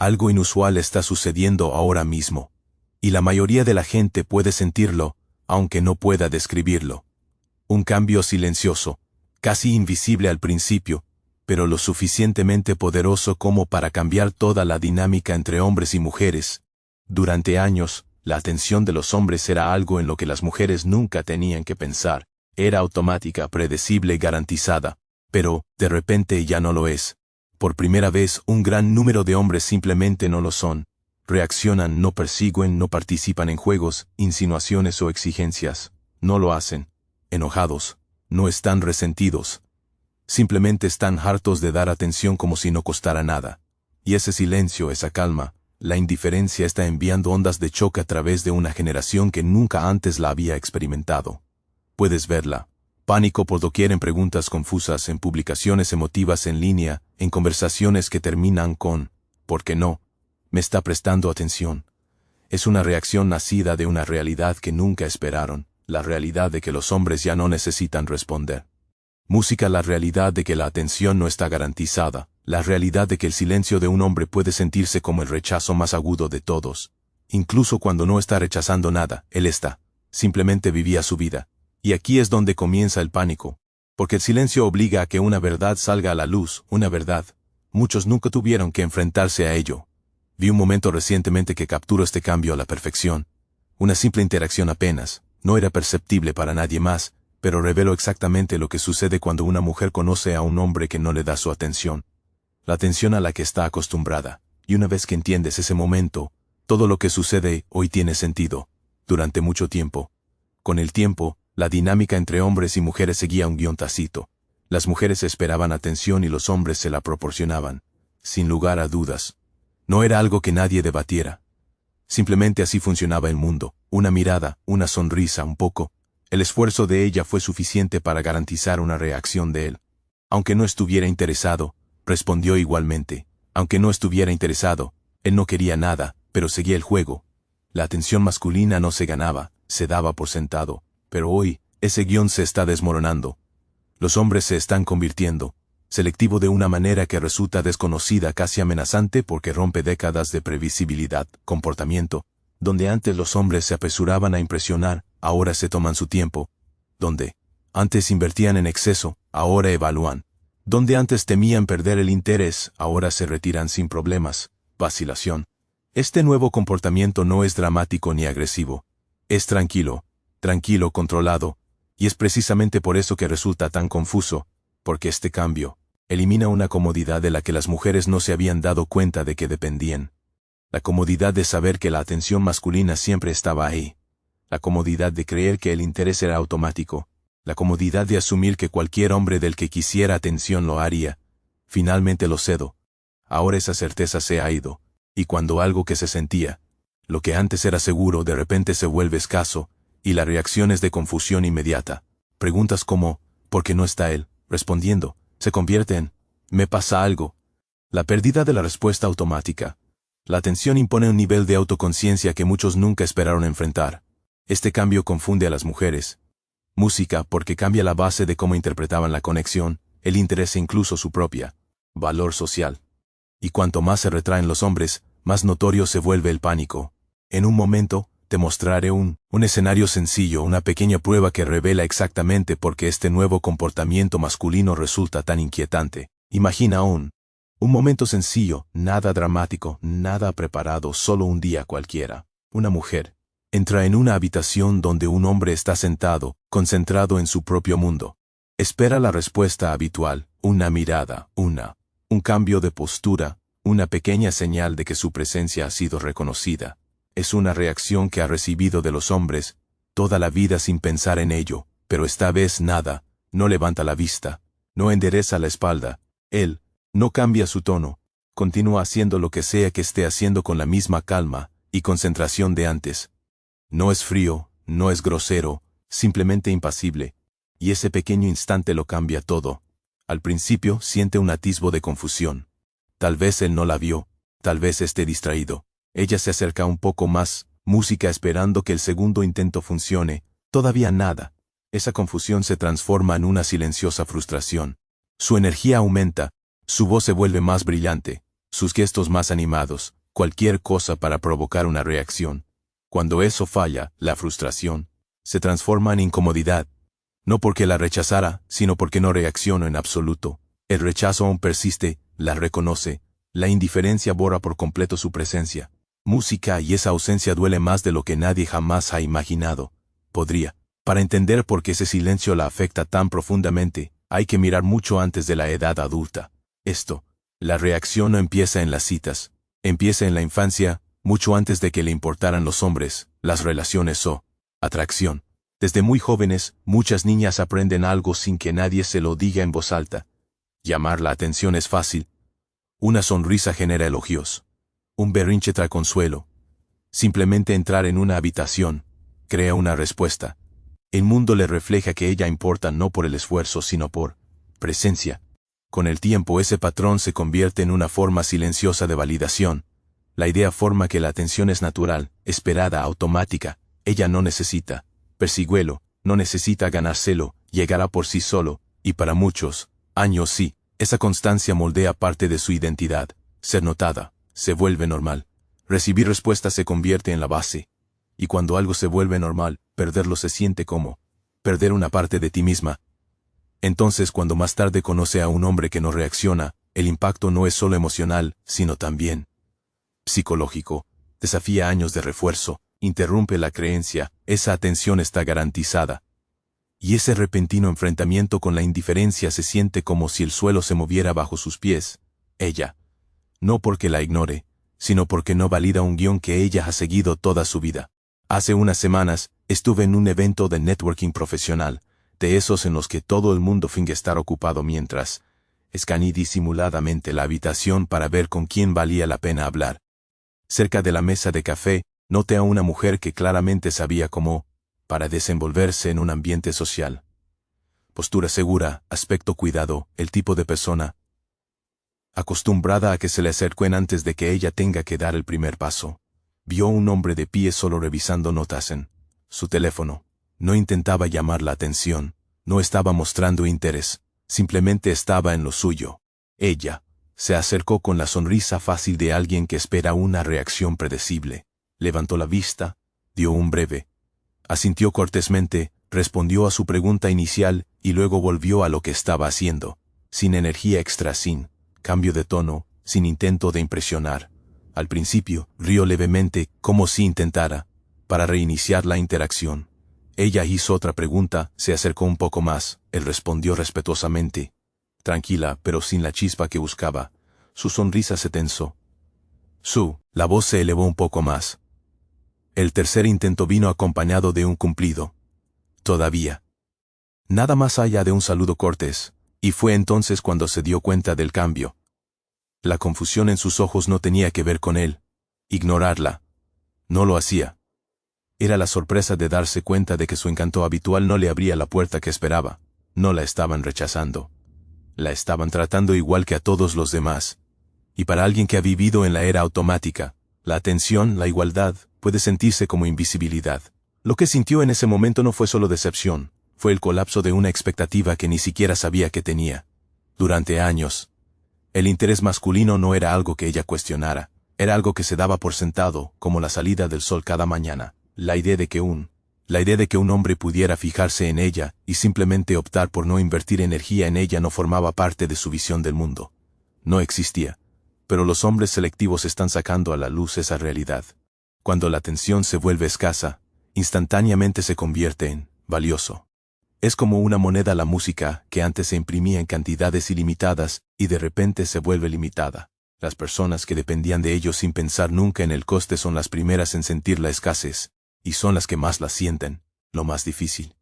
Algo inusual está sucediendo ahora mismo. Y la mayoría de la gente puede sentirlo, aunque no pueda describirlo. Un cambio silencioso, casi invisible al principio, pero lo suficientemente poderoso como para cambiar toda la dinámica entre hombres y mujeres. Durante años, la atención de los hombres era algo en lo que las mujeres nunca tenían que pensar. Era automática, predecible, garantizada. Pero, de repente ya no lo es. Por primera vez, un gran número de hombres simplemente no lo son. Reaccionan, no persiguen, no participan en juegos, insinuaciones o exigencias. No lo hacen. Enojados. No están resentidos. Simplemente están hartos de dar atención como si no costara nada. Y ese silencio, esa calma, la indiferencia está enviando ondas de choque a través de una generación que nunca antes la había experimentado. Puedes verla. Pánico por doquier, en preguntas confusas, en publicaciones emotivas en línea, en conversaciones que terminan con «¿por qué no? ¿Me está prestando atención?». Es una reacción nacida de una realidad que nunca esperaron, la realidad de que los hombres ya no necesitan responder. Música, la realidad de que la atención no está garantizada, la realidad de que el silencio de un hombre puede sentirse como el rechazo más agudo de todos. Incluso cuando no está rechazando nada, él está. Simplemente vivía su vida. Y aquí es donde comienza el pánico. Porque el silencio obliga a que una verdad salga a la luz, una verdad. Muchos nunca tuvieron que enfrentarse a ello. Vi un momento recientemente que capturó este cambio a la perfección. Una simple interacción apenas, no era perceptible para nadie más, pero reveló exactamente lo que sucede cuando una mujer conoce a un hombre que no le da su atención. La atención a la que está acostumbrada. Y una vez que entiendes ese momento, todo lo que sucede hoy tiene sentido. Durante mucho tiempo. Con el tiempo, la dinámica entre hombres y mujeres seguía un guión tácito. Las mujeres esperaban atención y los hombres se la proporcionaban. Sin lugar a dudas. No era algo que nadie debatiera. Simplemente así funcionaba el mundo. Una mirada, una sonrisa, un poco. El esfuerzo de ella fue suficiente para garantizar una reacción de él. Aunque no estuviera interesado, respondió igualmente. Aunque no estuviera interesado, él no quería nada, pero seguía el juego. La atención masculina no se ganaba, se daba por sentado. Pero hoy, ese guión se está desmoronando. Los hombres se están convirtiendo, selectivo de una manera que resulta desconocida, casi amenazante porque rompe décadas de previsibilidad, comportamiento. Donde antes los hombres se apresuraban a impresionar, ahora se toman su tiempo. Donde antes invertían en exceso, ahora evalúan. Donde antes temían perder el interés, ahora se retiran sin problemas. Vacilación. Este nuevo comportamiento no es dramático ni agresivo. Es tranquilo, controlado, y es precisamente por eso que resulta tan confuso, porque este cambio elimina una comodidad de la que las mujeres no se habían dado cuenta de que dependían. La comodidad de saber que la atención masculina siempre estaba ahí. La comodidad de creer que el interés era automático. La comodidad de asumir que cualquier hombre del que quisiera atención lo haría. Finalmente lo cedo. Ahora esa certeza se ha ido, y cuando algo que se sentía, lo que antes era seguro, de repente se vuelve escaso, y la reacción es de confusión inmediata. Preguntas como, ¿por qué no está él?, respondiendo, se convierte en, ¿me pasa algo? La pérdida de la respuesta automática. La atención impone un nivel de autoconciencia que muchos nunca esperaron enfrentar. Este cambio confunde a las mujeres. Música, porque cambia la base de cómo interpretaban la conexión, el interés e incluso su propia valor social. Y cuanto más se retraen los hombres, más notorio se vuelve el pánico. En un momento, te mostraré un escenario sencillo, una pequeña prueba que revela exactamente por qué este nuevo comportamiento masculino resulta tan inquietante. Imagina un momento sencillo, nada dramático, nada preparado, solo un día cualquiera. Una mujer entra en una habitación donde un hombre está sentado, concentrado en su propio mundo. Espera la respuesta habitual, una mirada, un cambio de postura, una pequeña señal de que su presencia ha sido reconocida. Es una reacción que ha recibido de los hombres toda la vida sin pensar en ello, pero esta vez nada, no levanta la vista, no endereza la espalda, él no cambia su tono, continúa haciendo lo que sea que esté haciendo con la misma calma y concentración de antes. No es frío, no es grosero, simplemente impasible, y ese pequeño instante lo cambia todo. Al principio siente un atisbo de confusión. Tal vez él no la vio, tal vez esté distraído. Ella se acerca un poco más, música esperando que el segundo intento funcione, todavía nada. Esa confusión se transforma en una silenciosa frustración. Su energía aumenta, su voz se vuelve más brillante. sus gestos más animados, cualquier cosa para provocar una reacción. Cuando eso falla, la frustración se transforma en incomodidad. No porque la rechazara, sino porque no reaccionó en absoluto. El rechazo aún persiste, la reconoce. La indiferencia borra por completo su presencia. Música y esa ausencia duele más de lo que nadie jamás ha imaginado. Podría. Para entender por qué ese silencio la afecta tan profundamente, hay que mirar mucho antes de la edad adulta. La reacción no empieza en las citas. Empieza en la infancia, mucho antes de que le importaran los hombres, las relaciones o atracción. Desde muy jóvenes, muchas niñas aprenden algo sin que nadie se lo diga en voz alta. Llamar la atención es fácil. Una sonrisa genera elogios. Un berrinche trae consuelo. Simplemente entrar en una habitación crea una respuesta. El mundo le refleja que ella importa no por el esfuerzo sino por presencia. Con el tiempo ese patrón se convierte en una forma silenciosa de validación. La idea forma que la atención es natural, esperada, automática. Ella no necesita persigüelo, no necesita ganárselo, llegará por sí solo, y para muchos años sí, esa constancia moldea parte de su identidad. Ser notada se vuelve normal. Recibir respuestas se convierte en la base. Y cuando algo se vuelve normal, perderlo se siente como perder una parte de ti misma. Entonces cuando más tarde conoce a un hombre que no reacciona, el impacto no es solo emocional, sino también psicológico. Desafía años de refuerzo, interrumpe la creencia, esa atención está garantizada. Y ese repentino enfrentamiento con la indiferencia se siente como si el suelo se moviera bajo sus pies. Ella. No porque la ignore, sino porque no valida un guión que ella ha seguido toda su vida. Hace unas semanas, estuve en un evento de networking profesional, de esos en los que todo el mundo finge estar ocupado mientras escaneé disimuladamente la habitación para ver con quién valía la pena hablar. Cerca de la mesa de café, noté a una mujer que claramente sabía cómo para desenvolverse en un ambiente social. Postura segura, aspecto cuidado, el tipo de persona acostumbrada a que se le acerquen antes de que ella tenga que dar el primer paso. Vio a un hombre de pie solo revisando notas en su teléfono. No intentaba llamar la atención, no estaba mostrando interés, simplemente estaba en lo suyo. Ella se acercó con la sonrisa fácil de alguien que espera una reacción predecible. Levantó la vista, dio un breve. Asintió cortésmente, respondió a su pregunta inicial y luego volvió a lo que estaba haciendo, sin energía extra, sin cambio de tono, sin intento de impresionar. Al principio, rió levemente, como si intentara para reiniciar la interacción. Ella hizo otra pregunta, se acercó un poco más, él respondió respetuosamente. Tranquila, pero sin la chispa que buscaba. Su sonrisa se tensó. La voz se elevó un poco más. El tercer intento vino acompañado de un cumplido. Todavía. Nada más allá de un saludo cortés, y fue entonces cuando se dio cuenta del cambio. La confusión en sus ojos no tenía que ver con él. Ignorarla. No lo hacía. Era la sorpresa de darse cuenta de que su encanto habitual no le abría la puerta que esperaba. No la estaban rechazando. La estaban tratando igual que a todos los demás. Y para alguien que ha vivido en la era automática, la atención, la igualdad, puede sentirse como invisibilidad. Lo que sintió en ese momento no fue solo decepción, fue el colapso de una expectativa que ni siquiera sabía que tenía. Durante años, el interés masculino no era algo que ella cuestionara, era algo que se daba por sentado, como la salida del sol cada mañana. La idea de que un hombre pudiera fijarse en ella y simplemente optar por no invertir energía en ella no formaba parte de su visión del mundo. No existía. Pero los hombres selectivos están sacando a la luz esa realidad. Cuando la atención se vuelve escasa, instantáneamente se convierte en valioso. Es como una moneda la música que antes se imprimía en cantidades ilimitadas y de repente se vuelve limitada. Las personas que dependían de ello sin pensar nunca en el coste son las primeras en sentir la escasez, y son las que más la sienten, lo más difícil.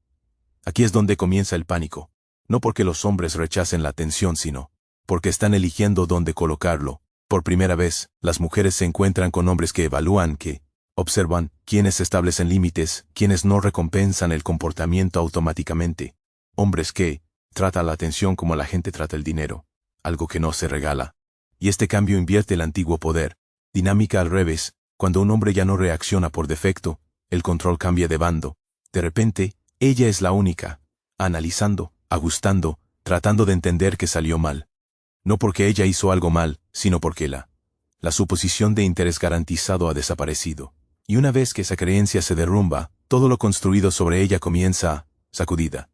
Aquí es donde comienza el pánico, no porque los hombres rechacen la atención, sino porque están eligiendo dónde colocarlo. Por primera vez, las mujeres se encuentran con hombres que evalúan, que observan, quienes establecen límites, quienes no recompensan el comportamiento automáticamente. Hombres que tratan la atención como la gente trata el dinero, algo que no se regala. Y este cambio invierte el antiguo poder. Dinámica al revés, cuando un hombre ya no reacciona por defecto, el control cambia de bando. De repente, ella es la única, analizando, ajustando, tratando de entender que salió mal. No porque ella hizo algo mal, sino porque la La suposición de interés garantizado ha desaparecido. Y una vez que esa creencia se derrumba, todo lo construido sobre ella comienza sacudida.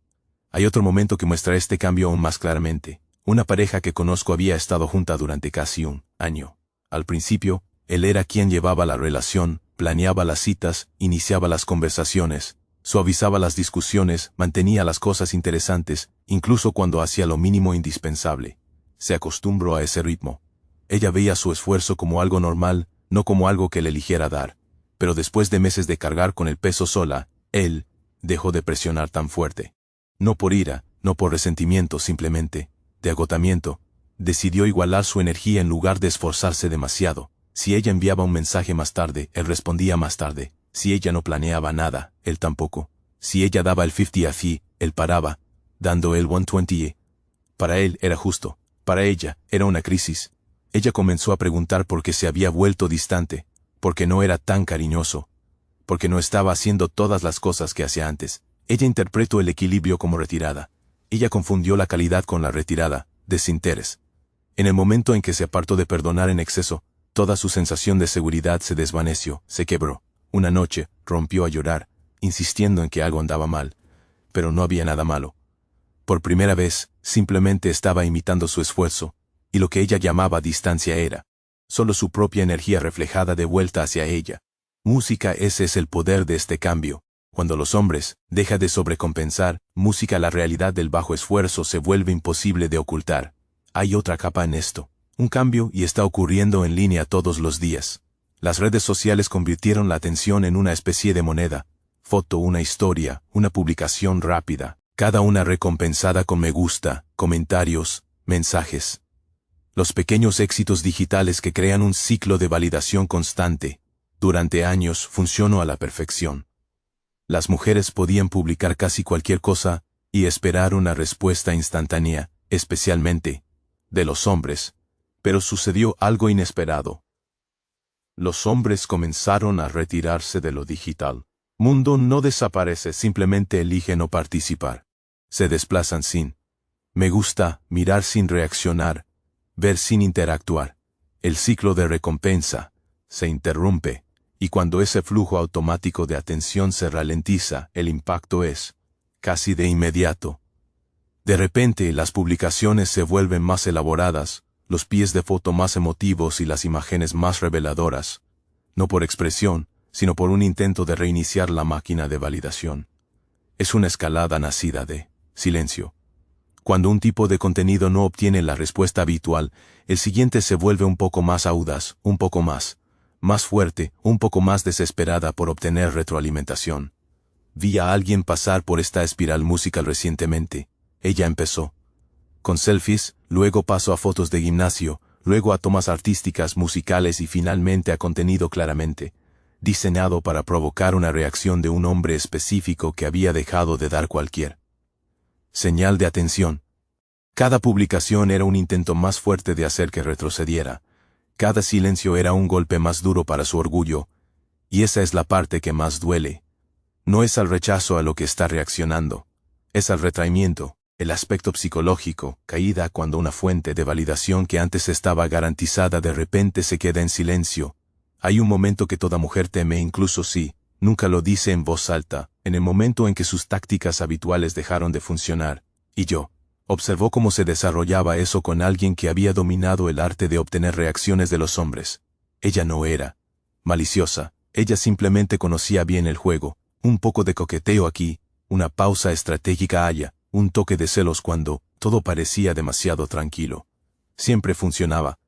Hay otro momento que muestra este cambio aún más claramente. Una pareja que conozco había estado junta durante casi un año. Al principio, él era quien llevaba la relación, planeaba las citas, iniciaba las conversaciones, suavizaba las discusiones, mantenía las cosas interesantes, incluso cuando hacía lo mínimo indispensable. Se acostumbró a ese ritmo. Ella veía su esfuerzo como algo normal, no como algo que le eligiera dar. Pero después de meses de cargar con el peso sola, él dejó de presionar tan fuerte. No por ira, no por resentimiento simplemente, de agotamiento, decidió igualar su energía en lugar de esforzarse demasiado. Si ella enviaba un mensaje más tarde, él respondía más tarde. Si ella no planeaba nada, él tampoco. Si ella daba el 50 a fee, él paraba, dando el 120. Para él era justo, para ella era una crisis. Ella comenzó a preguntar por qué se había vuelto distante, por qué no era tan cariñoso, por qué no estaba haciendo todas las cosas que hacía antes. Ella interpretó el equilibrio como retirada. Ella confundió la calidad con la retirada, desinterés. En el momento en que se apartó de perdonar en exceso, toda su sensación de seguridad se desvaneció, se quebró. Una noche, rompió a llorar, insistiendo en que algo andaba mal, pero no había nada malo. Por primera vez, simplemente estaba imitando su esfuerzo, y lo que ella llamaba distancia era solo su propia energía reflejada de vuelta hacia ella. Música, ese es el poder de este cambio. Cuando los hombres dejan de sobrecompensar, música, la realidad del bajo esfuerzo se vuelve imposible de ocultar. Hay otra capa en esto. Un cambio, y está ocurriendo en línea todos los días. Las redes sociales convirtieron la atención en una especie de moneda. Foto, una historia, una publicación rápida, cada una recompensada con me gusta, comentarios, mensajes. Los pequeños éxitos digitales que crean un ciclo de validación constante. Durante años funcionó a la perfección. Las mujeres podían publicar casi cualquier cosa y esperar una respuesta instantánea, especialmente de los hombres. Pero sucedió algo inesperado. Los hombres comenzaron a retirarse de lo digital. Mundo no desaparece, simplemente elige no participar. Se desplazan sin me gusta, mirar sin reaccionar, ver sin interactuar. El ciclo de recompensa se interrumpe, y cuando ese flujo automático de atención se ralentiza, el impacto es casi de inmediato. De repente, las publicaciones se vuelven más elaboradas, los pies de foto más emotivos y las imágenes más reveladoras, no por expresión, sino por un intento de reiniciar la máquina de validación. Es una escalada nacida de silencio. Cuando un tipo de contenido no obtiene la respuesta habitual, el siguiente se vuelve un poco más audaz, un poco más fuerte, un poco más desesperada por obtener retroalimentación. Vi a alguien pasar por esta espiral musical recientemente. Ella empezó con selfies, luego pasó a fotos de gimnasio, luego a tomas artísticas, musicales y finalmente a contenido claramente diseñado para provocar una reacción de un hombre específico que había dejado de dar cualquier señal de atención. Cada publicación era un intento más fuerte de hacer que retrocediera. Cada silencio era un golpe más duro para su orgullo. Y esa es la parte que más duele. No es al rechazo a lo que está reaccionando. Es al retraimiento, el aspecto psicológico, caída cuando una fuente de validación que antes estaba garantizada de repente se queda en silencio. Hay un momento que toda mujer teme, incluso si nunca lo dice en voz alta, en el momento en que sus tácticas habituales dejaron de funcionar. Y yo observó cómo se desarrollaba eso con alguien que había dominado el arte de obtener reacciones de los hombres. Ella no era maliciosa, ella simplemente conocía bien el juego. Un poco de coqueteo aquí, una pausa estratégica allá, un toque de celos cuando todo parecía demasiado tranquilo. Siempre funcionaba.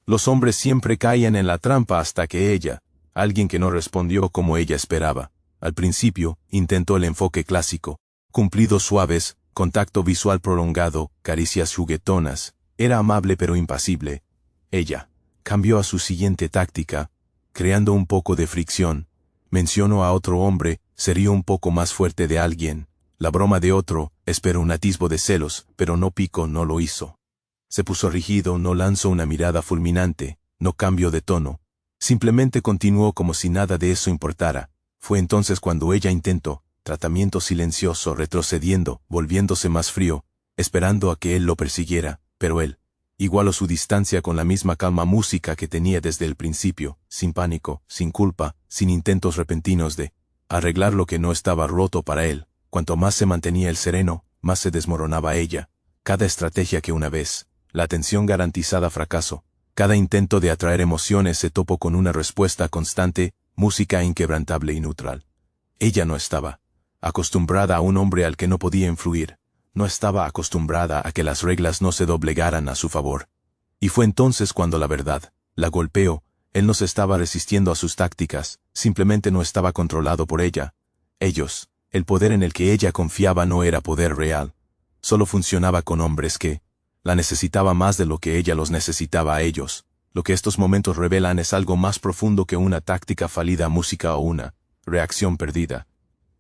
Los hombres siempre caían en la trampa hasta que ella, alguien que no respondió como ella esperaba. Al principio, intentó el enfoque clásico, cumplidos suaves, contacto visual prolongado, caricias juguetonas. Era amable pero impasible. Ella cambió a su siguiente táctica, creando un poco de fricción. Mencionó a otro hombre, sería un poco más fuerte de alguien. La broma de otro, esperó un atisbo de celos, pero no picó, no lo hizo. Se puso rígido, no lanzó una mirada fulminante, no cambió de tono. Simplemente continuó como si nada de eso importara. Fue entonces cuando ella intentó tratamiento silencioso, retrocediendo, volviéndose más frío, esperando a que él lo persiguiera, pero él Igualó su distancia con la misma calma música que tenía desde el principio, sin pánico, sin culpa, sin intentos repentinos de arreglar lo que no estaba roto para él. Cuanto más se mantenía el sereno, más se desmoronaba ella. Cada estrategia que una vez, la atención garantizada fracaso, cada intento de atraer emociones se topó con una respuesta constante, música inquebrantable y neutral. Ella no estaba acostumbrada a un hombre al que no podía influir. No estaba acostumbrada a que las reglas no se doblegaran a su favor. Y fue entonces cuando la verdad la golpeó. Él no se estaba resistiendo a sus tácticas, simplemente no estaba controlado por ella. Ellos, el poder en el que ella confiaba no era poder real. Solo funcionaba con hombres que la necesitaba más de lo que ella los necesitaba a ellos. Lo que estos momentos revelan es algo más profundo que una táctica fallida, música o una reacción perdida.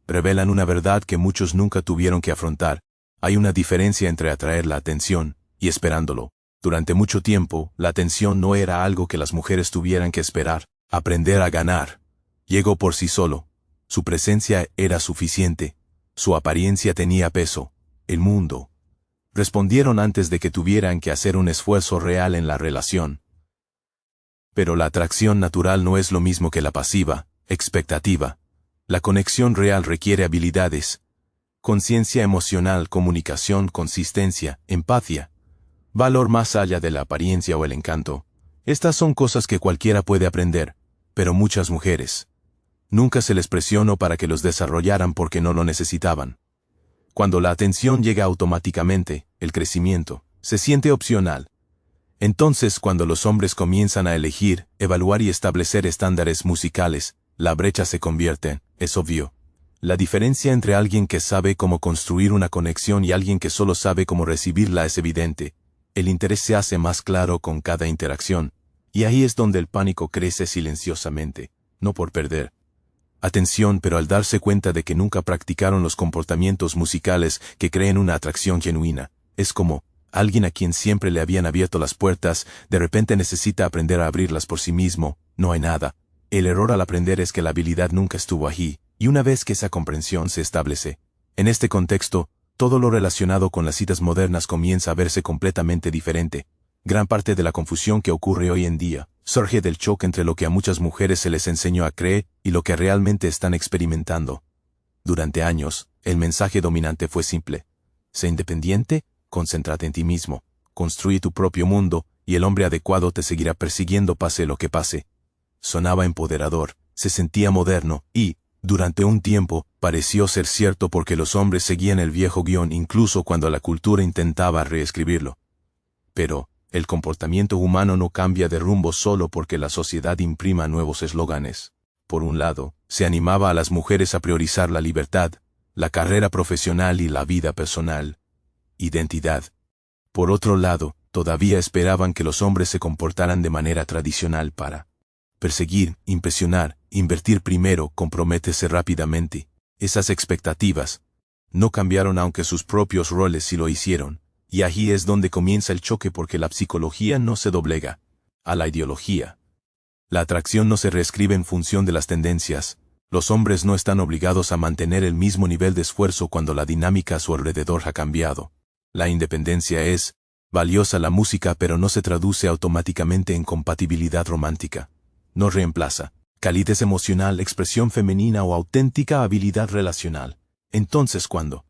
Revelan una verdad que muchos nunca tuvieron que afrontar. Hay una diferencia entre atraer la atención y esperándolo. Durante mucho tiempo, la atención no era algo que las mujeres tuvieran que esperar, aprender a ganar. Llegó por sí solo. Su presencia era suficiente. Su apariencia tenía peso. El mundo. Respondieron antes de que tuvieran que hacer un esfuerzo real en la relación. Pero la atracción natural no es lo mismo que la pasiva, expectativa. La conexión real requiere habilidades, conciencia emocional, comunicación, consistencia, empatía, valor más allá de la apariencia o el encanto. Estas son cosas que cualquiera puede aprender, pero muchas mujeres nunca se les presionó para que los desarrollaran porque no lo necesitaban. Cuando la atención llega automáticamente, el crecimiento se siente opcional. Entonces, cuando los hombres comienzan a elegir, evaluar y establecer estándares musicales, la brecha se convierte, es obvio. La diferencia entre alguien que sabe cómo construir una conexión y alguien que solo sabe cómo recibirla es evidente. El interés se hace más claro con cada interacción, y ahí es donde el pánico crece silenciosamente, no por perder atención, pero al darse cuenta de que nunca practicaron los comportamientos musicales que creen una atracción genuina. Es como alguien a quien siempre le habían abierto las puertas, de repente necesita aprender a abrirlas por sí mismo. No hay nada. El error al aprender es que la habilidad nunca estuvo allí, y una vez que esa comprensión se establece, en este contexto, todo lo relacionado con las citas modernas comienza a verse completamente diferente. Gran parte de la confusión que ocurre hoy en día surge del choque entre lo que a muchas mujeres se les enseñó a creer y lo que realmente están experimentando. Durante años, el mensaje dominante fue simple. Sé independiente, concéntrate en ti mismo, construye tu propio mundo, y el hombre adecuado te seguirá persiguiendo pase lo que pase. Sonaba empoderador, se sentía moderno, y, durante un tiempo, pareció ser cierto porque los hombres seguían el viejo guión incluso cuando la cultura intentaba reescribirlo. Pero, el comportamiento humano no cambia de rumbo solo porque la sociedad imprima nuevos eslóganes. Por un lado, se animaba a las mujeres a priorizar la libertad, la carrera profesional y la vida personal. Identidad. Por otro lado, todavía esperaban que los hombres se comportaran de manera tradicional para perseguir, impresionar, invertir primero, comprometerse rápidamente. Esas expectativas no cambiaron aunque sus propios roles sí lo hicieron. Y allí es donde comienza el choque porque la psicología no se doblega a la ideología. La atracción no se reescribe en función de las tendencias. Los hombres no están obligados a mantener el mismo nivel de esfuerzo cuando la dinámica a su alrededor ha cambiado. La independencia es valiosa, la música, pero no se traduce automáticamente en compatibilidad romántica. No reemplaza calidez emocional, expresión femenina o auténtica habilidad relacional. Entonces, cuando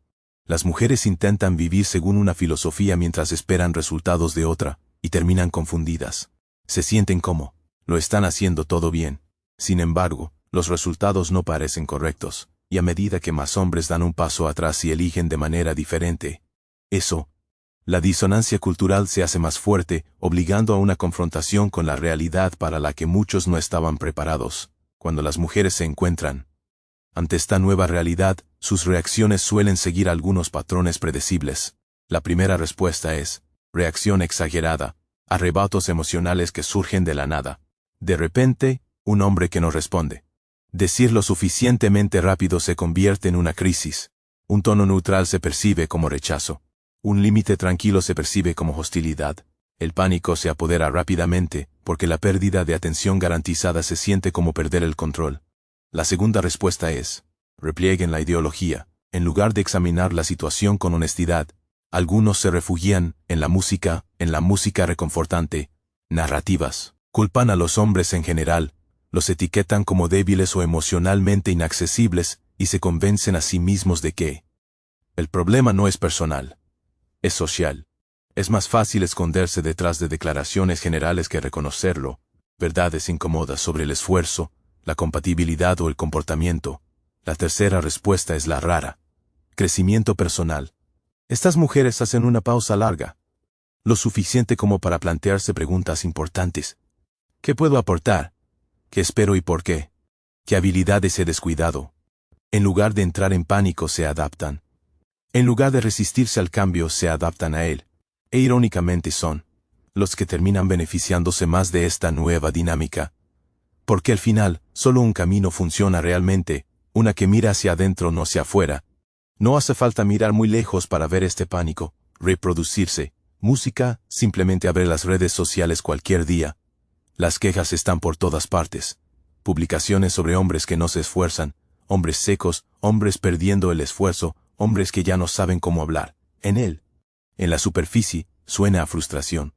las mujeres intentan vivir según una filosofía mientras esperan resultados de otra, y terminan confundidas, se sienten como lo están haciendo todo bien. Sin embargo, los resultados no parecen correctos, y a medida que más hombres dan un paso atrás y eligen de manera diferente, la disonancia cultural se hace más fuerte, obligando a una confrontación con la realidad para la que muchos no estaban preparados. Cuando las mujeres se encuentran ante esta nueva realidad, sus reacciones suelen seguir algunos patrones predecibles. La primera respuesta es reacción exagerada, arrebatos emocionales que surgen de la nada. De repente, un hombre que no responde. Decir lo suficientemente rápido se convierte en una crisis. Un tono neutral se percibe como rechazo. Un límite tranquilo se percibe como hostilidad. El pánico se apodera rápidamente, porque la pérdida de atención garantizada se siente como perder el control. La segunda respuesta es repliegue en la ideología. En lugar de examinar la situación con honestidad, algunos se refugian en la música En la música reconfortante, narrativas, culpan a los hombres en general, los etiquetan como débiles o emocionalmente inaccesibles y se convencen a sí mismos de que el problema no es personal, es social. Es más fácil esconderse detrás de declaraciones generales que reconocerlo, verdades incómodas sobre el esfuerzo, la compatibilidad o el comportamiento. La tercera respuesta es la rara. Crecimiento personal. Estas mujeres hacen una pausa larga, lo suficiente como para plantearse preguntas importantes. ¿Qué puedo aportar? ¿Qué espero y por qué? ¿Qué habilidades he descuidado? En lugar de entrar en pánico, se adaptan. En lugar de resistirse al cambio, se adaptan a él. E irónicamente son los que terminan beneficiándose más de esta nueva dinámica. Porque al final, solo un camino funciona realmente, una que mira hacia adentro, no hacia afuera. No hace falta mirar muy lejos para ver este pánico, reproducirse. Música, simplemente abre las redes sociales cualquier día. Las quejas están por todas partes. Publicaciones sobre hombres que no se esfuerzan, hombres secos, hombres perdiendo el esfuerzo, hombres que ya no saben cómo hablar. En él, en la superficie, suena a frustración.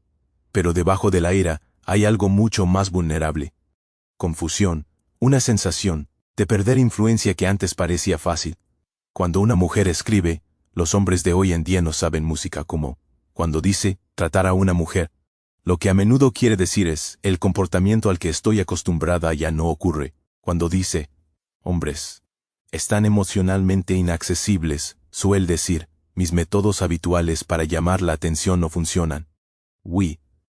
Pero debajo de la ira, hay algo mucho más vulnerable. Confusión, una sensación de perder influencia que antes parecía fácil. Cuando una mujer escribe, los hombres de hoy en día no saben música como, cuando dice, tratar a una mujer. Lo que a menudo quiere decir es, el comportamiento al que estoy acostumbrada ya no ocurre. Cuando dice, hombres están emocionalmente inaccesibles, suele decir, mis métodos habituales para llamar la atención no funcionan.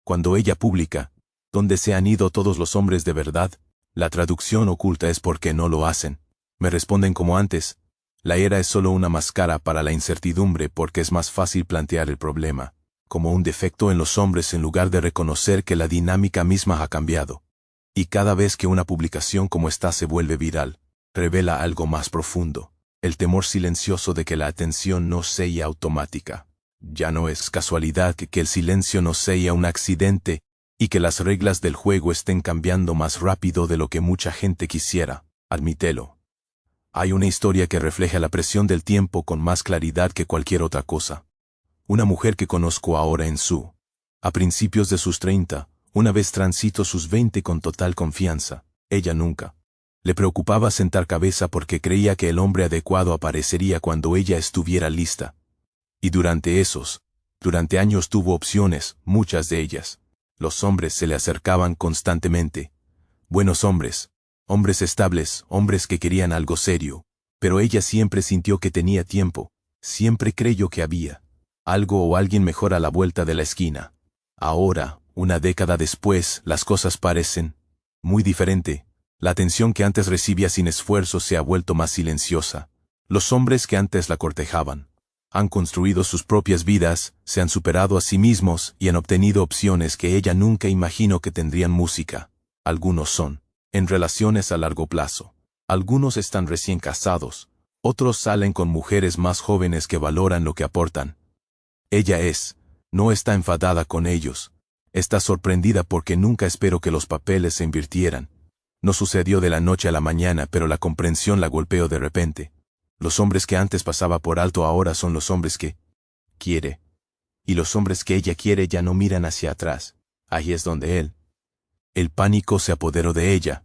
Cuando ella publica, ¿dónde se han ido todos los hombres de verdad? La traducción oculta es porque no lo hacen. Me responden como antes. La era es solo una máscara para la incertidumbre porque es más fácil plantear el problema como un defecto en los hombres en lugar de reconocer que la dinámica misma ha cambiado. Y cada vez que una publicación como esta se vuelve viral, revela algo más profundo, el temor silencioso de que la atención no sea automática. Ya no es casualidad que el silencio no sea un accidente y que las reglas del juego estén cambiando más rápido de lo que mucha gente quisiera, admítelo. Hay una historia que refleja la presión del tiempo con más claridad que cualquier otra cosa. Una mujer que conozco ahora a principios de sus 30, una vez transitó sus 20 con total confianza. Ella nunca le preocupaba sentar cabeza porque creía que el hombre adecuado aparecería cuando ella estuviera lista. Y durante años tuvo opciones, muchas de ellas. Los hombres se le acercaban constantemente. Buenos hombres, hombres estables, hombres que querían algo serio. Pero ella siempre sintió que tenía tiempo, siempre creyó que había algo o alguien mejor a la vuelta de la esquina. Ahora, una década después, las cosas parecen muy diferente. La atención que antes recibía sin esfuerzo se ha vuelto más silenciosa. Los hombres que antes la cortejaban han construido sus propias vidas, se han superado a sí mismos y han obtenido opciones que ella nunca imaginó que tendrían. Música. Algunos son en relaciones a largo plazo. Algunos están recién casados. Otros salen con mujeres más jóvenes que valoran lo que aportan. Ella no está enfadada con ellos. Está sorprendida porque nunca esperó que los papeles se invirtieran. No sucedió de la noche a la mañana, pero la comprensión la golpeó de repente. Los hombres que antes pasaba por alto ahora son los hombres que quiere. Y los hombres que ella quiere ya no miran hacia atrás. Ahí es donde el pánico se apoderó de ella.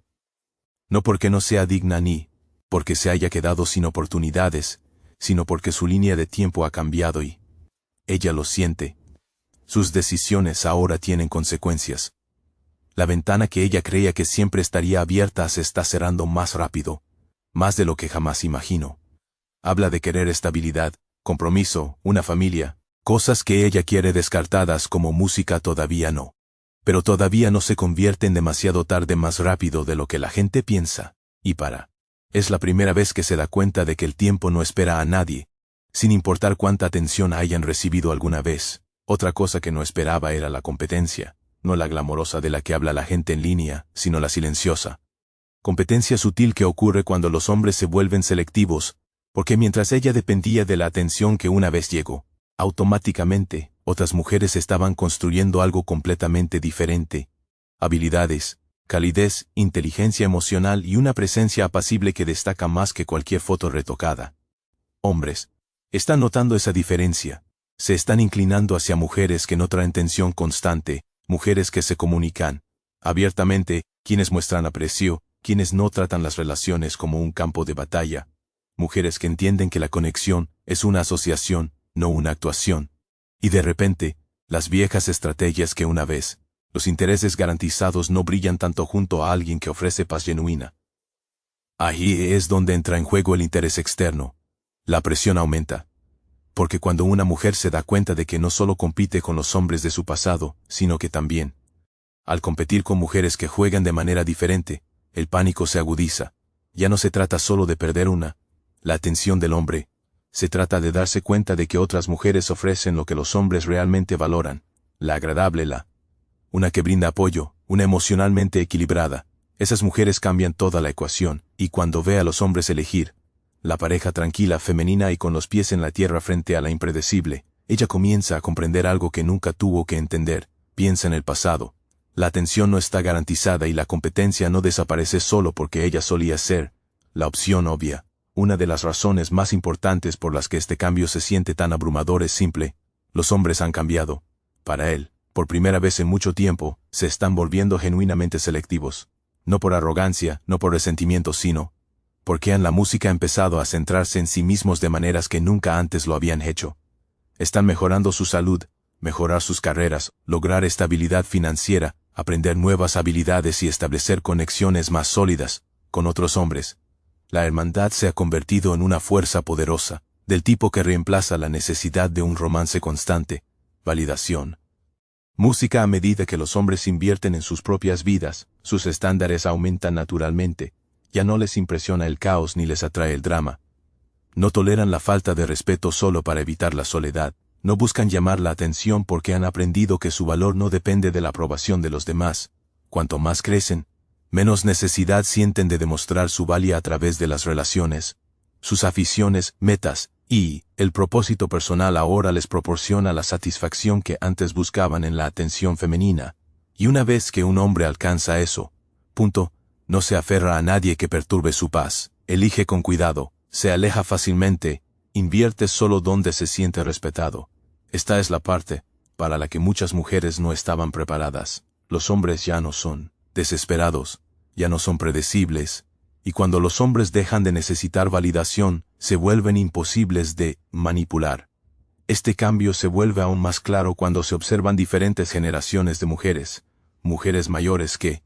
No porque no sea digna ni porque se haya quedado sin oportunidades, sino porque su línea de tiempo ha cambiado y ella lo siente. Sus decisiones ahora tienen consecuencias. La ventana que ella creía que siempre estaría abierta se está cerrando más rápido, más de lo que jamás imaginó. Habla de querer estabilidad, compromiso, una familia, cosas que ella quiere descartadas como música todavía no. Pero todavía no se convierten demasiado tarde más rápido de lo que la gente piensa. Es la primera vez que se da cuenta de que el tiempo no espera a nadie, sin importar cuánta atención hayan recibido alguna vez. Otra cosa que no esperaba era la competencia, no la glamorosa de la que habla la gente en línea, sino la silenciosa. Competencia sutil que ocurre cuando los hombres se vuelven selectivos, porque mientras ella dependía de la atención que una vez llegó, automáticamente, otras mujeres estaban construyendo algo completamente diferente. Habilidades, calidez, inteligencia emocional y una presencia apacible que destaca más que cualquier foto retocada. Hombres están notando esa diferencia. Se están inclinando hacia mujeres que no traen tensión constante, mujeres que se comunican abiertamente, quienes muestran aprecio, quienes no tratan las relaciones como un campo de batalla, mujeres que entienden que la conexión es una asociación, no una actuación. Y de repente, las viejas estrategias que una vez, los intereses garantizados no brillan tanto junto a alguien que ofrece paz genuina. Ahí es donde entra en juego el interés externo. La presión aumenta. Porque cuando una mujer se da cuenta de que no solo compite con los hombres de su pasado, sino que también, al competir con mujeres que juegan de manera diferente, el pánico se agudiza. Ya no se trata solo de perder la atención del hombre. Se trata de darse cuenta de que otras mujeres ofrecen lo que los hombres realmente valoran. La agradable, una que brinda apoyo, una emocionalmente equilibrada. Esas mujeres cambian toda la ecuación, y cuando ve a los hombres elegir la pareja tranquila, femenina y con los pies en la tierra frente a la impredecible, ella comienza a comprender algo que nunca tuvo que entender. Piensa en el pasado. La atención no está garantizada y la competencia no desaparece solo porque ella solía ser la opción obvia. Una de las razones más importantes por las que este cambio se siente tan abrumador es simple. Los hombres han cambiado. Para él, por primera vez en mucho tiempo, se están volviendo genuinamente selectivos. No por arrogancia, no por resentimiento, sino porque la música ha empezado a centrarse en sí mismos de maneras que nunca antes lo habían hecho. Están mejorando su salud, mejorar sus carreras, lograr estabilidad financiera, aprender nuevas habilidades y establecer conexiones más sólidas con otros hombres. La hermandad se ha convertido en una fuerza poderosa, del tipo que reemplaza la necesidad de un romance constante. Validación. Música. A medida que los hombres invierten en sus propias vidas, sus estándares aumentan naturalmente. Ya no les impresiona el caos ni les atrae el drama. No toleran la falta de respeto solo para evitar la soledad. No buscan llamar la atención porque han aprendido que su valor no depende de la aprobación de los demás. Cuanto más crecen, menos necesidad sienten de demostrar su valía a través de las relaciones. Sus aficiones, metas y el propósito personal ahora les proporciona la satisfacción que antes buscaban en la atención femenina. Y una vez que un hombre alcanza eso, no se aferra a nadie que perturbe su paz, elige con cuidado, se aleja fácilmente, invierte solo donde se siente respetado. Esta es la parte para la que muchas mujeres no estaban preparadas. Los hombres ya no son desesperados, ya no son predecibles, y cuando los hombres dejan de necesitar validación, se vuelven imposibles de manipular. Este cambio se vuelve aún más claro cuando se observan diferentes generaciones de mujeres, mujeres mayores que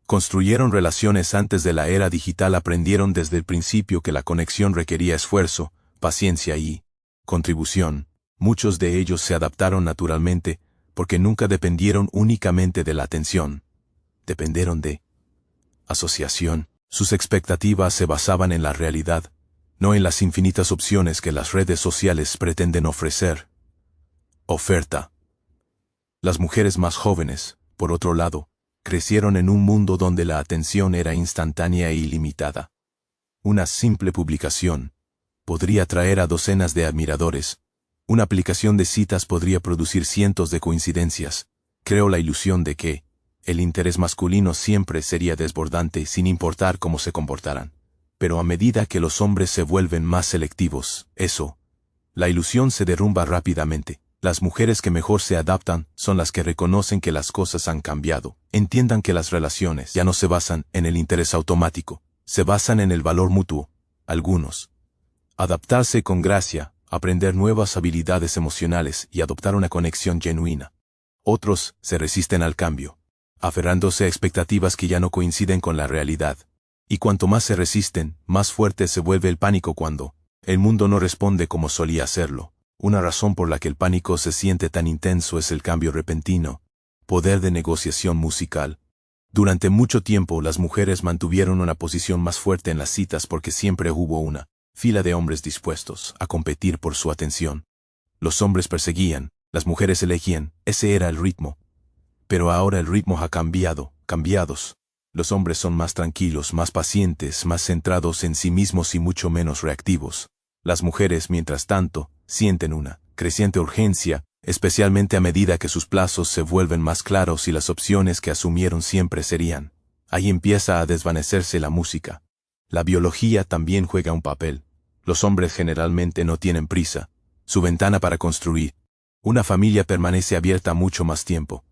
construyeron relaciones antes de la era digital, aprendieron desde el principio que la conexión requería esfuerzo, paciencia y contribución. Muchos de ellos se adaptaron naturalmente, porque nunca dependieron únicamente de la atención. Dependieron de asociación. Sus expectativas se basaban en la realidad, no en las infinitas opciones que las redes sociales pretenden ofrecer. Oferta. Las mujeres más jóvenes, por otro lado, crecieron en un mundo donde la atención era instantánea e ilimitada. Una simple publicación podría atraer a docenas de admiradores. Una aplicación de citas podría producir cientos de coincidencias. Creo la ilusión de que el interés masculino siempre sería desbordante sin importar cómo se comportaran. Pero a medida que los hombres se vuelven más selectivos, la ilusión se derrumba rápidamente. Las mujeres que mejor se adaptan son las que reconocen que las cosas han cambiado. Entiendan que las relaciones ya no se basan en el interés automático, se basan en el valor mutuo. Algunos. Adaptarse con gracia, aprender nuevas habilidades emocionales y adoptar una conexión genuina. Otros se resisten al cambio, aferrándose a expectativas que ya no coinciden con la realidad. Y cuanto más se resisten, más fuerte se vuelve el pánico cuando el mundo no responde como solía hacerlo. Una razón por la que el pánico se siente tan intenso es el cambio repentino. Poder de negociación musical. Durante mucho tiempo las mujeres mantuvieron una posición más fuerte en las citas porque siempre hubo una fila de hombres dispuestos a competir por su atención. Los hombres perseguían, las mujeres elegían, ese era el ritmo. Pero ahora el ritmo ha cambiado, cambiados. Los hombres son más tranquilos, más pacientes, más centrados en sí mismos y mucho menos reactivos. Las mujeres, mientras tanto, sienten una creciente urgencia, especialmente a medida que sus plazos se vuelven más claros y las opciones que asumieron siempre serían. Ahí empieza a desvanecerse la música. La biología también juega un papel. Los hombres generalmente no tienen prisa. Su ventana para construir Una familia permanece abierta mucho más tiempo.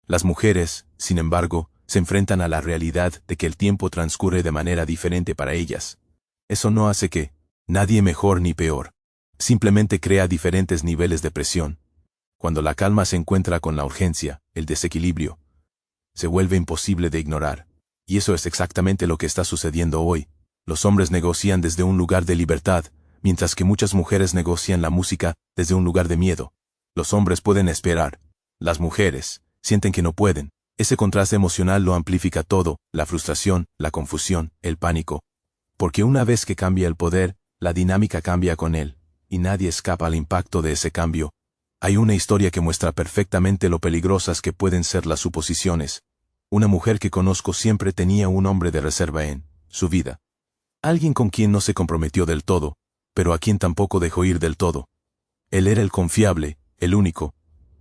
Las mujeres, sin embargo, se enfrentan a la realidad de que el tiempo transcurre de manera diferente para ellas. Eso no hace que nadie mejor ni peor. Simplemente crea diferentes niveles de presión. Cuando la calma se encuentra con la urgencia, el desequilibrio se vuelve imposible de ignorar. Y eso es exactamente lo que está sucediendo hoy. Los hombres negocian desde un lugar de libertad, mientras que muchas mujeres negocian la música desde un lugar de miedo. Los hombres pueden esperar. Las mujeres sienten que no pueden. Ese contraste emocional lo amplifica todo, la frustración, la confusión, el pánico. Porque una vez que cambia el poder, la dinámica cambia con él, y nadie escapa al impacto de ese cambio. Hay una historia que muestra perfectamente lo peligrosas que pueden ser las suposiciones. Una mujer que conozco siempre tenía un hombre de reserva en su vida. Alguien con quien no se comprometió del todo, pero a quien tampoco dejó ir del todo. Él era el confiable, el único.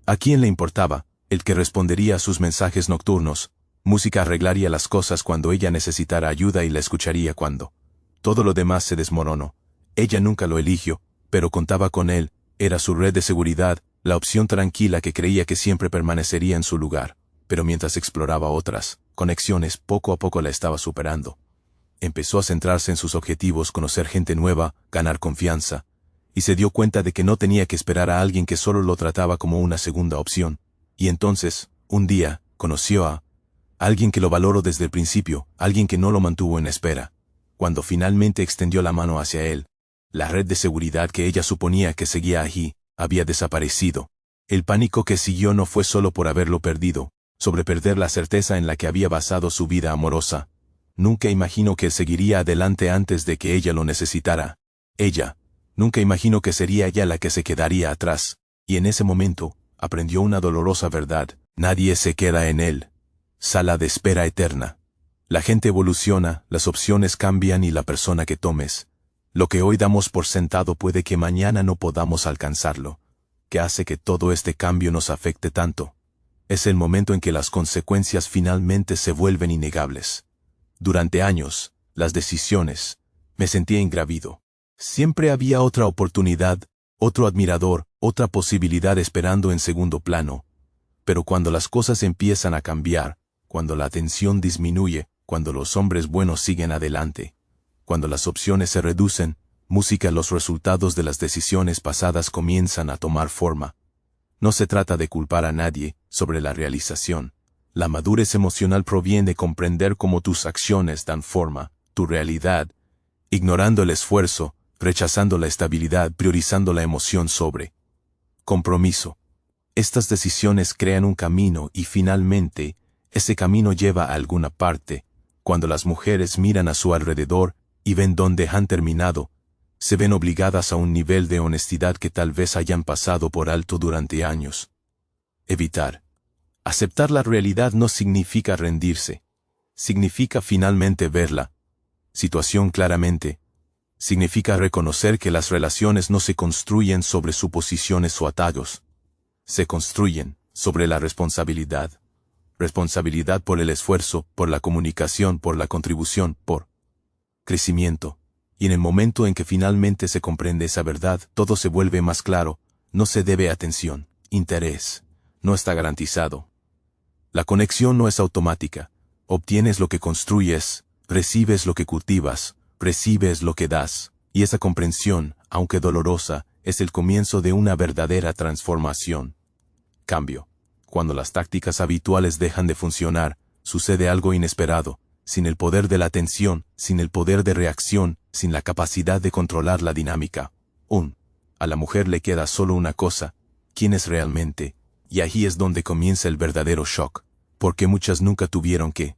¿A quién le importaba? El que respondería a sus mensajes nocturnos. Música arreglaría las cosas cuando ella necesitara ayuda y la escucharía cuando todo lo demás se desmoronó. Ella nunca lo eligió, pero contaba con él, era su red de seguridad, la opción tranquila que creía que siempre permanecería en su lugar. Pero mientras exploraba otras conexiones, poco a poco la estaba superando. Empezó a centrarse en sus objetivos, conocer gente nueva, ganar confianza, y se dio cuenta de que no tenía que esperar a alguien que solo lo trataba como una segunda opción. Y entonces, un día, conoció a alguien que lo valoró desde el principio, alguien que no lo mantuvo en espera. Cuando finalmente extendió la mano hacia él, la red de seguridad que ella suponía que seguía allí, había desaparecido. El pánico que siguió no fue solo por haberlo perdido, sobre perder la certeza en la que había basado su vida amorosa. Nunca imaginó que seguiría adelante antes de que ella lo necesitara. Ella, nunca imaginó que sería ella la que se quedaría atrás. Y en ese momento, aprendió una dolorosa verdad. Nadie se queda en él. Sala de espera eterna. La gente evoluciona, las opciones cambian y la persona que tomes. Lo que hoy damos por sentado puede que mañana no podamos alcanzarlo. ¿Qué hace que todo este cambio nos afecte tanto? Es el momento en que las consecuencias finalmente se vuelven innegables. Durante años, las decisiones, me sentía ingrávido. Siempre había otra oportunidad, otro admirador, otra posibilidad esperando en segundo plano. Pero cuando las cosas empiezan a cambiar, cuando la atención disminuye, cuando los hombres buenos siguen adelante, cuando las opciones se reducen, música, los resultados de las decisiones pasadas comienzan a tomar forma. No se trata de culpar a nadie sobre la realización. La madurez emocional proviene de comprender cómo tus acciones dan forma, tu realidad, ignorando el esfuerzo, rechazando la estabilidad, priorizando la emoción sobre compromiso. Estas decisiones crean un camino y finalmente, ese camino lleva a alguna parte. Cuando las mujeres miran a su alrededor y ven dónde han terminado, se ven obligadas a un nivel de honestidad que tal vez hayan pasado por alto durante años. Evitar. Aceptar la realidad no significa rendirse. Significa finalmente verla. Situación claramente. Significa reconocer que las relaciones no se construyen sobre suposiciones o atallos. Se construyen sobre la responsabilidad. Responsabilidad por el esfuerzo, por la comunicación, por la contribución, por crecimiento. Y en el momento en que finalmente se comprende esa verdad, todo se vuelve más claro. No se debe atención, interés. No está garantizado. La conexión no es automática. Obtienes lo que construyes, recibes lo que cultivas, recibes lo que das. Y esa comprensión, aunque dolorosa, es el comienzo de una verdadera transformación. Cambio. Cuando las tácticas habituales dejan de funcionar, sucede algo inesperado. Sin el poder de la atención, sin el poder de reacción, sin la capacidad de controlar la dinámica. A la mujer le queda solo una cosa: ¿quién es realmente? Y ahí es donde comienza el verdadero shock, porque muchas nunca tuvieron que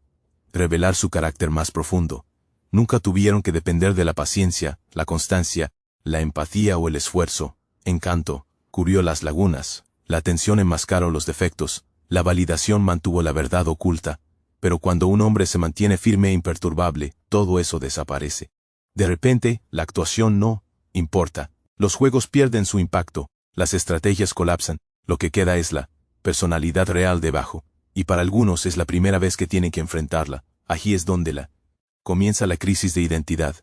revelar su carácter más profundo. Nunca tuvieron que depender de la paciencia, la constancia, la empatía o el esfuerzo. Encanto cubrió las lagunas, la atención enmascaró los defectos, la validación mantuvo la verdad oculta. Pero cuando un hombre se mantiene firme e imperturbable, todo eso desaparece. De repente, la actuación no importa. Los juegos pierden su impacto, las estrategias colapsan, lo que queda es la personalidad real debajo. Y para algunos es la primera vez que tienen que enfrentarla. Allí es donde comienza la crisis de identidad.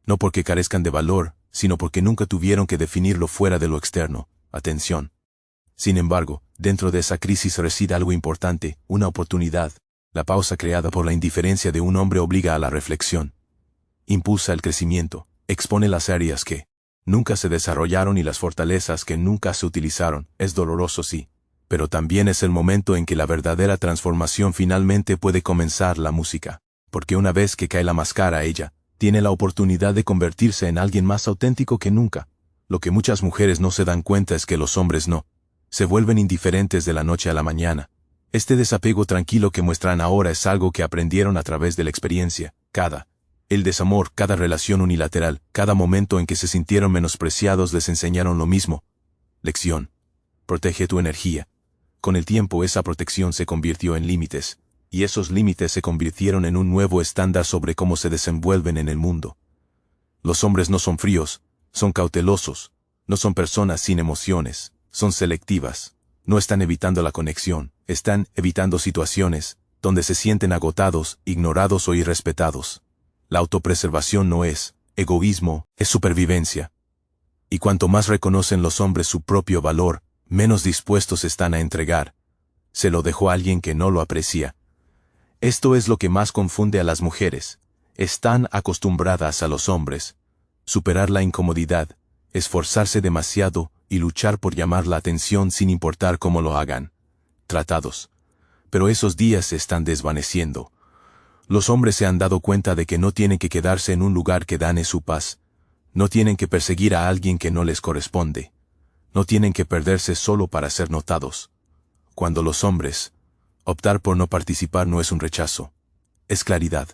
No porque carezcan de valor, sino porque nunca tuvieron que definirlo fuera de lo externo. Atención. Sin embargo, dentro de esa crisis reside algo importante, una oportunidad. La pausa creada por la indiferencia de un hombre obliga a la reflexión. Impulsa el crecimiento, expone las áreas que nunca se desarrollaron y las fortalezas que nunca se utilizaron. Es doloroso, sí, pero también es el momento en que la verdadera transformación finalmente puede comenzar. La música, porque una vez que cae la máscara, ella tiene la oportunidad de convertirse en alguien más auténtico que nunca. Lo que muchas mujeres no se dan cuenta es que los hombres no se vuelven indiferentes de la noche a la mañana. Este desapego tranquilo que muestran ahora es algo que aprendieron a través de la experiencia. El desamor, cada relación unilateral, cada momento en que se sintieron menospreciados les enseñaron lo mismo. Lección. Protege tu energía. Con el tiempo esa protección se convirtió en límites, y esos límites se convirtieron en un nuevo estándar sobre cómo se desenvuelven en el mundo. Los hombres no son fríos, son cautelosos, no son personas sin emociones, son selectivas, no están evitando la conexión, están evitando situaciones donde se sienten agotados, ignorados o irrespetados. La autopreservación no es egoísmo, es supervivencia. Y cuanto más reconocen los hombres su propio valor, menos dispuestos están a entregar. Se lo dejó a alguien que no lo aprecia. Esto es lo que más confunde a las mujeres. Están acostumbradas a los hombres. Superar la incomodidad, esforzarse demasiado y luchar por llamar la atención sin importar cómo lo hagan. Tratados. Pero esos días se están desvaneciendo. Los hombres se han dado cuenta de que no tienen que quedarse en un lugar que dane su paz. No tienen que perseguir a alguien que no les corresponde. No tienen que perderse solo para ser notados. Cuando los hombres, optar por no participar no es un rechazo. Es claridad.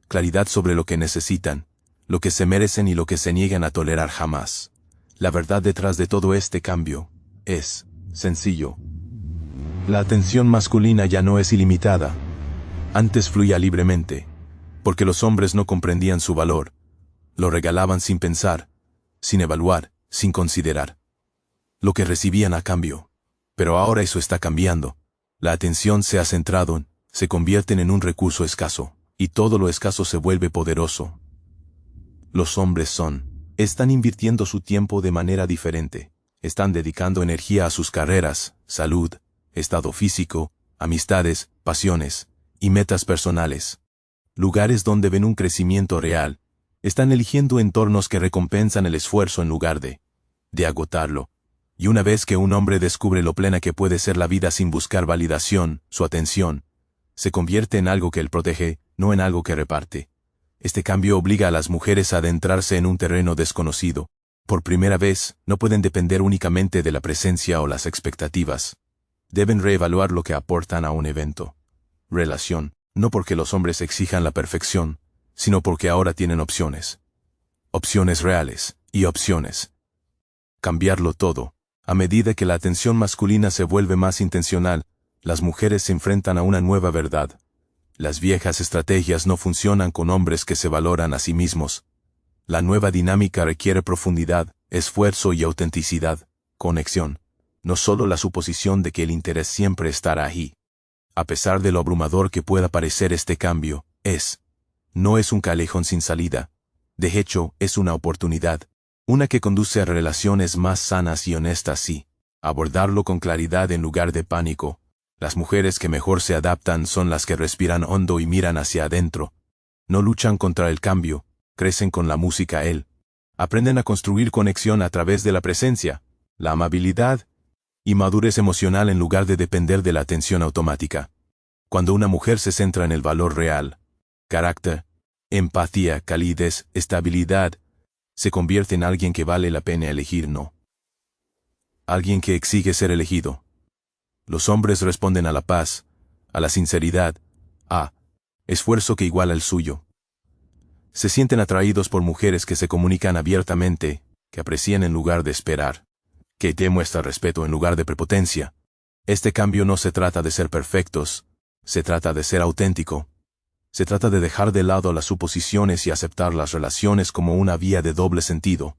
Claridad sobre lo que necesitan, lo que se merecen y lo que se niegan a tolerar jamás. La verdad detrás de todo este cambio es sencillo. La atención masculina ya no es ilimitada. Antes fluía libremente, porque los hombres no comprendían su valor. Lo regalaban sin pensar, sin evaluar, sin considerar lo que recibían a cambio. Pero ahora eso está cambiando. La atención se ha centrado, se convierten en un recurso escaso, y todo lo escaso se vuelve poderoso. Los hombres están invirtiendo su tiempo de manera diferente. Están dedicando energía a sus carreras, salud, estado físico, amistades, pasiones y metas personales. Lugares donde ven un crecimiento real. Están eligiendo entornos que recompensan el esfuerzo en lugar de agotarlo. Y una vez que un hombre descubre lo plena que puede ser la vida sin buscar validación, su atención se convierte en algo que él protege, no en algo que reparte. Este cambio obliga a las mujeres a adentrarse en un terreno desconocido. Por primera vez, no pueden depender únicamente de la presencia o las expectativas. Deben reevaluar lo que aportan a un evento. Relación, no porque los hombres exijan la perfección, sino porque ahora tienen opciones. Opciones reales, y opciones. Cambiarlo todo. A medida que la atención masculina se vuelve más intencional, las mujeres se enfrentan a una nueva verdad. Las viejas estrategias no funcionan con hombres que se valoran a sí mismos. La nueva dinámica requiere profundidad, esfuerzo y autenticidad, conexión. No solo la suposición de que el interés siempre estará ahí. A pesar de lo abrumador que pueda parecer este cambio, no es un callejón sin salida. De hecho, es una oportunidad. Una que conduce a relaciones más sanas y honestas y abordarlo con claridad en lugar de pánico. Las mujeres que mejor se adaptan son las que respiran hondo y miran hacia adentro. No luchan contra el cambio, crecen con la música aprenden a construir conexión a través de la presencia, la amabilidad y madurez emocional en lugar de depender de la atención automática. Cuando una mujer se centra en el valor real, carácter, empatía, calidez, estabilidad, se convierte en alguien que vale la pena elegir, no. Alguien que exige ser elegido. Los hombres responden a la paz, a la sinceridad, a esfuerzo que iguala el suyo. Se sienten atraídos por mujeres que se comunican abiertamente, que aprecian en lugar de esperar, que demuestran respeto en lugar de prepotencia. Este cambio no se trata de ser perfectos, se trata de ser auténtico. Se trata de dejar de lado las suposiciones y aceptar las relaciones como una vía de doble sentido,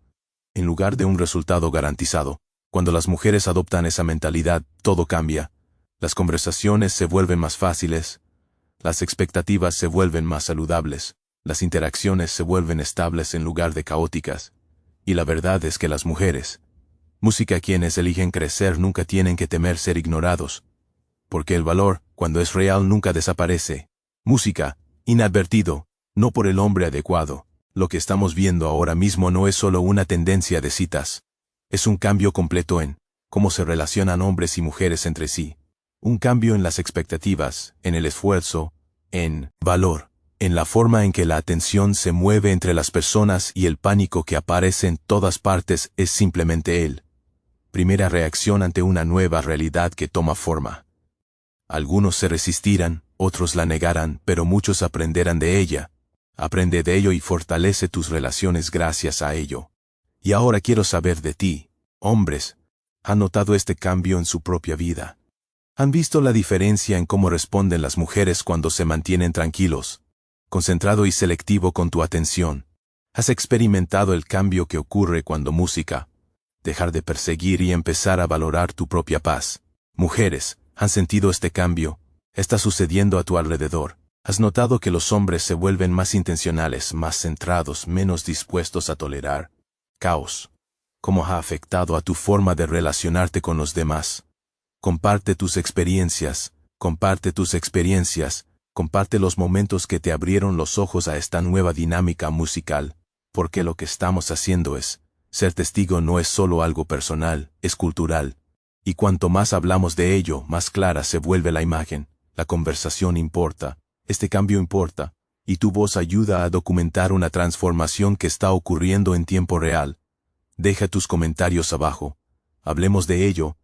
en lugar de un resultado garantizado. Cuando las mujeres adoptan esa mentalidad, todo cambia. Las conversaciones se vuelven más fáciles, las expectativas se vuelven más saludables, las interacciones se vuelven estables en lugar de caóticas. Y la verdad es que las mujeres Música. Quienes eligen crecer nunca tienen que temer ser ignorados, porque el valor, cuando es real, nunca desaparece. Música, inadvertido, no por el hombre adecuado. Lo que estamos viendo ahora mismo no es solo una tendencia de citas. Es un cambio completo en cómo se relacionan hombres y mujeres entre sí. Un cambio en las expectativas, en el esfuerzo, en valor, en la forma en que la atención se mueve entre las personas, y el pánico que aparece en todas partes es simplemente él. Primera reacción ante una nueva realidad que toma forma. Algunos se resistirán, otros la negarán, pero muchos aprenderán de ella. Aprende de ello y fortalece tus relaciones gracias a ello. Y ahora quiero saber de ti, hombres. ¿Han notado este cambio en su propia vida? ¿Han visto la diferencia en cómo responden las mujeres cuando se mantienen tranquilos, concentrado y selectivo con tu atención? ¿Has experimentado el cambio que ocurre cuando música? Dejar de perseguir y empezar a valorar tu propia paz. Mujeres, ¿han sentido este cambio? Está sucediendo a tu alrededor. ¿Has notado que los hombres se vuelven más intencionales, más centrados, menos dispuestos a tolerar caos? ¿Cómo ha afectado a tu forma de relacionarte con los demás? Comparte tus experiencias, comparte los momentos que te abrieron los ojos a esta nueva dinámica musical, porque lo que estamos haciendo es ser testigo. No es solo algo personal, es cultural. Y cuanto más hablamos de ello, más clara se vuelve la imagen. La conversación importa, este cambio importa, y tu voz ayuda a documentar una transformación que está ocurriendo en tiempo real. Deja tus comentarios abajo. Hablemos de ello,